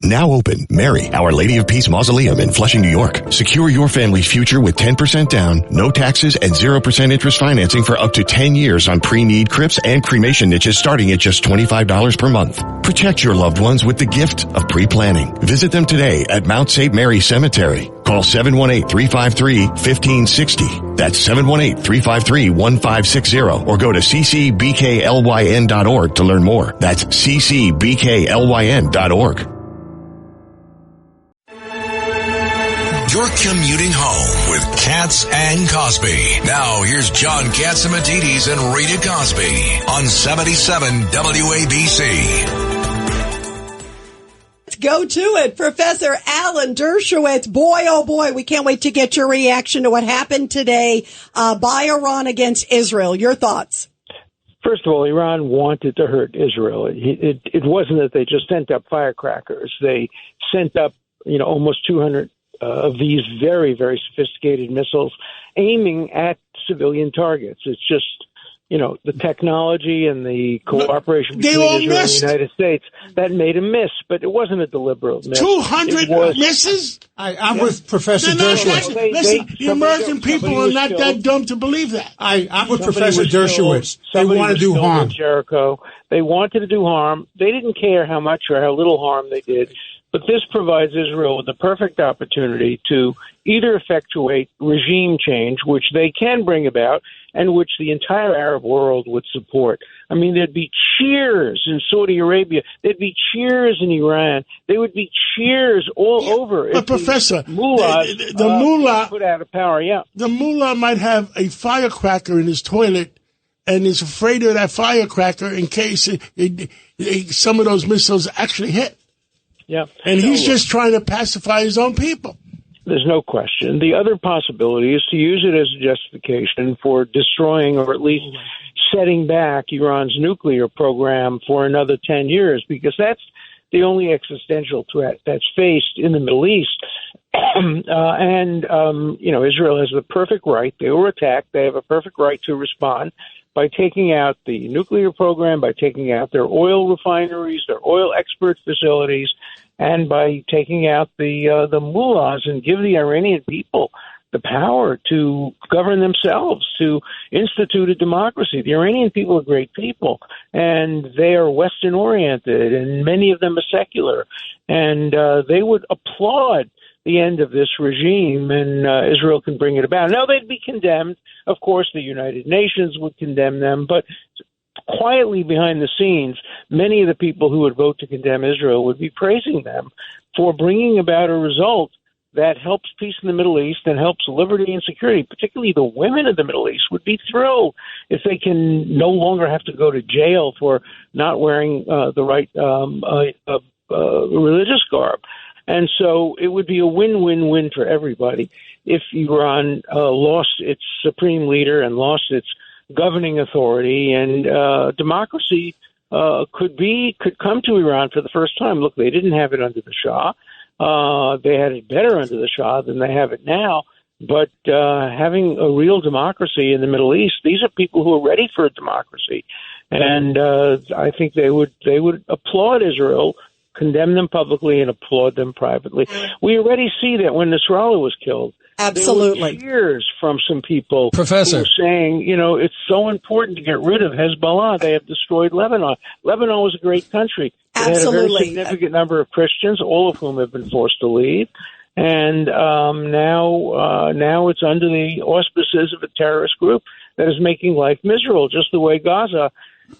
Now open Mary, Our Lady of Peace Mausoleum in Flushing, New York. Secure your family's future with 10% down, no taxes, and 0% interest financing for up to 10 years on pre-need crypts and cremation niches starting at just $25 per month. Protect your loved ones with the gift of pre-planning. Visit them today at Mount St. Mary Cemetery. Call 718-353-1560. That's 718-353-1560 or go to ccbklyn.org to learn more. That's ccbklyn.org. You're commuting home with Katz and Cosby. Now here's John Catsimatidis and Rita Cosby on 77 WABC. Go to it. Professor Alan Dershowitz. Boy, oh boy, we can't wait to get your reaction to what happened today by Iran against Israel. Your thoughts? First of all, Iran wanted to hurt Israel. It wasn't that they just sent up firecrackers. They sent up, almost 200 of these very, very sophisticated missiles aiming at civilian targets. It's just, the technology and the cooperation between Israel and the United States that made a miss, but it wasn't a deliberate miss. 200 misses? I'm with Professor Dershowitz. Listen, the American people are not that dumb to believe that. I'm with Professor Dershowitz. They want to do harm. Jericho. They wanted to do harm. They didn't care how much or how little harm they did. But this provides Israel with the perfect opportunity to either effectuate regime change, which they can bring about, and which the entire Arab world would support. I mean, there'd be cheers in Saudi Arabia. There'd be cheers in Iran. There would be cheers all over. But, Professor, the mullah put out of power, the mullah might have a firecracker in his toilet and is afraid of that firecracker in case some of those missiles actually hit. Yeah. And he's just trying to pacify his own people. There's no question. The other possibility is to use it as a justification for destroying or at least setting back Iran's nuclear program for another 10 years, because that's the only existential threat that's faced in the Middle East. Israel has the perfect right. They were attacked. They have a perfect right to respond by taking out the nuclear program, by taking out their oil refineries, their oil export facilities, and by taking out the mullahs and give the Iranian people the power to govern themselves, to institute a democracy. The Iranian people are great people, and they are Western-oriented, and many of them are secular, and they would applaud the end of this regime, and Israel can bring it about. Now, they'd be condemned. Of course, the United Nations would condemn them, but quietly behind the scenes, many of the people who would vote to condemn Israel would be praising them for bringing about a result that helps peace in the Middle East and helps liberty and security. Particularly the women of the Middle East would be thrilled if they can no longer have to go to jail for not wearing the right religious garb. And so it would be a win-win-win for everybody if Iran lost its supreme leader and lost its governing authority, and democracy could come to Iran for the first time. Look, they didn't have it under the Shah. They had it better under the Shah than they have it now. But having a real democracy in the Middle East, these are people who are ready for a democracy, and I think they would applaud Israel, condemn them publicly, and applaud them privately. We already see that when Nasrallah was killed. Absolutely. There were cheers from some people, Professor, who were saying, it's so important to get rid of Hezbollah. They have destroyed Lebanon. Lebanon was a great country. It Absolutely. had a very significant number of Christians, all of whom have been forced to leave. And now it's under the auspices of a terrorist group that is making life miserable, just the way Gaza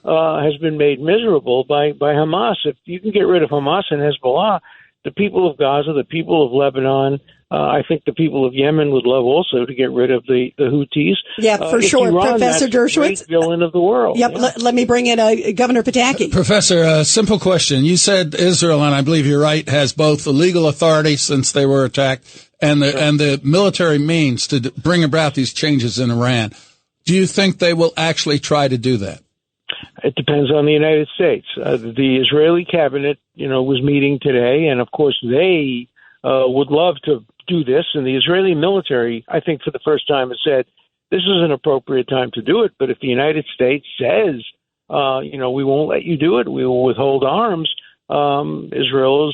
has been made miserable by Hamas. If you can get rid of Hamas and Hezbollah, the people of Gaza, the people of Lebanon, I think the people of Yemen would love also to get rid of the Houthis. Yeah, for sure. Iran, Professor Dershowitz. Great villain of the world. Yep. Yeah. Let me bring in Governor Pataki. Professor, a simple question. You said Israel, and I believe you're right, has both the legal authority since they were attacked and the military means to bring about these changes in Iran. Do you think they will actually try to do that? It depends on the United States. The Israeli cabinet, was meeting today, and of course they would love to do this. And the Israeli military, I think, for the first time, has said this is an appropriate time to do it. But if the United States says, we won't let you do it, we will withhold arms, Israel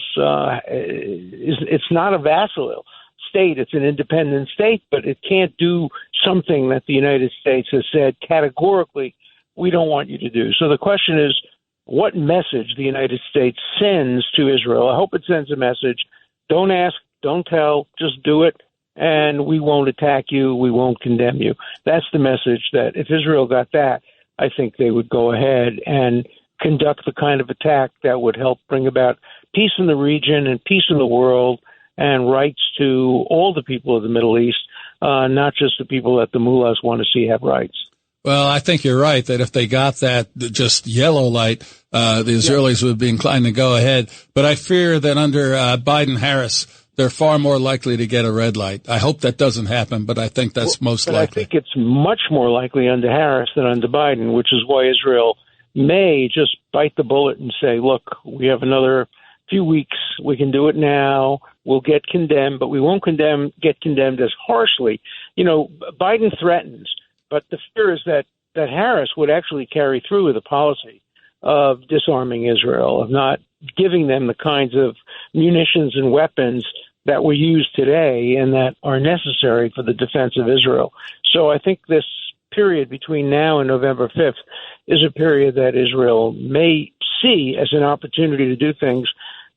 it's not a vassal state. It's an independent state, but it can't do something that the United States has said categorically we don't want you to do. So the question is, what message the United States sends to Israel? I hope it sends a message. Don't ask, don't tell, just do it, and we won't attack you, we won't condemn you. That's the message that if Israel got that, I think they would go ahead and conduct the kind of attack that would help bring about peace in the region and peace in the world and rights to all the people of the Middle East, not just the people that the mullahs want to see have rights. Well, I think you're right that if they got that just yellow light, the Israelis would be inclined to go ahead. But I fear that under Biden-Harris, they're far more likely to get a red light. I hope that doesn't happen, but I think that's most likely. I think it's much more likely under Harris than under Biden, which is why Israel may just bite the bullet and say, look, we have another few weeks. We can do it now. We'll get condemned, but we won't get condemned as harshly. You know, Biden threatens. But the fear is that Harris would actually carry through with a policy of disarming Israel, of not giving them the kinds of munitions and weapons that were used today and that are necessary for the defense of Israel. So I think this period between now and November 5th is a period that Israel may see as an opportunity to do things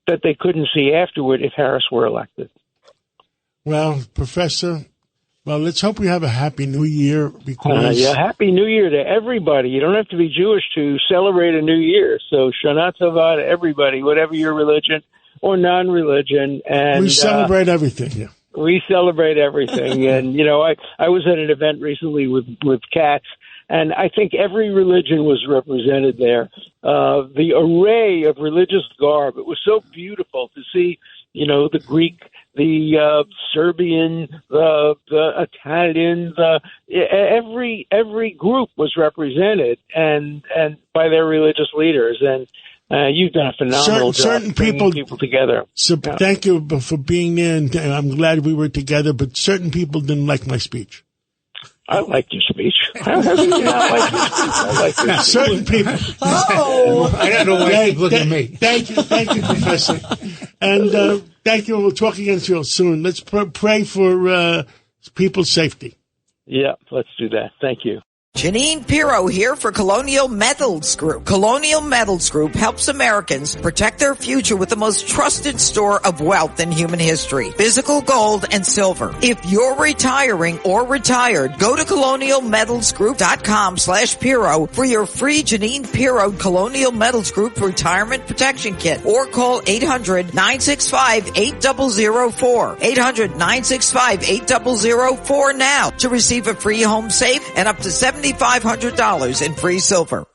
that they couldn't see afterward if Harris were elected. Well, Professor, let's hope we have a Happy New Year. Because Happy New Year to everybody. You don't have to be Jewish to celebrate a New Year. So Shana Tova to everybody, whatever your religion or non-religion. And we celebrate everything. Yeah. We celebrate everything. And, you know, I was at an event recently with Katz, and I think every religion was represented there. The array of religious garb, it was so beautiful to see, you know, the Greek, the Serbian, the Italian, every group was represented and by their religious leaders, and you've done a phenomenal job bringing people together. So thank you for being there, and I'm glad we were together. But certain people didn't like my speech. I liked your speech. How did you not like your speech? I like your speech. Certain people. I don't know why you look at me. Thank you, Professor. And thank you. We'll talk again soon. Let's pray for people's safety. Yeah, let's do that. Thank you. Janine Pirro here for Colonial Metals Group. Colonial Metals Group helps Americans protect their future with the most trusted store of wealth in human history, physical gold and silver. If you're retiring or retired, go to colonialmetalsgroup.com/Pirro for your free Janine Pirro Colonial Metals Group Retirement Protection Kit, or call 800-965-8004. 800-965-8004 now to receive a free home safe and up to $7,500 in free silver.